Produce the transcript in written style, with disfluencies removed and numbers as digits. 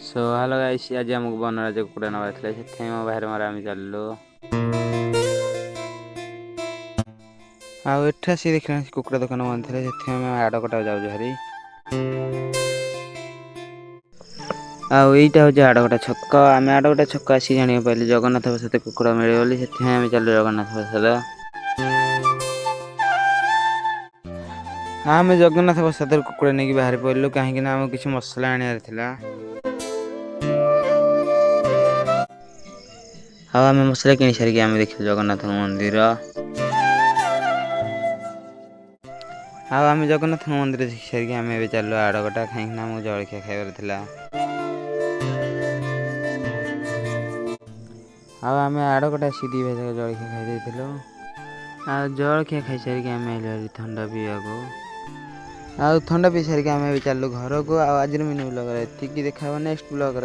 So hello guys आज हमको बनराज कुकुड़ा नवा थे से बाहर मार आम चलू आठा सी देखना कुकुड़ा दुकान बंद थे से आड़ कटा जाऊ हरी आईटा हूँ आड़गटा छक आम आड़गटा छक आसी जाना पाइल जगन्नाथ प्रसाद कुकुड़ा मिले से चलू जगन्नाथ प्रसाद आम जगन्नाथ प्रसाद कुकुड़ा नहीं बाहर पड़लु कहीं आम किसी मसला आना आम मसला कि सारिक आम देख जगन्नाथ मंदिर आम जगन्नाथ मंदिर देख सारिक आम चलू आड़गटा कहीं जलखिया खाइबार आम आड़गटा सी दी भाई जलखिया खाई जलखिया खाई सारिक आम ठंडा पीवा थंडा पी सारिक आम चलू घर को आज मिनी ब्लॉग देखा नेक्स्ट ब्लॉग।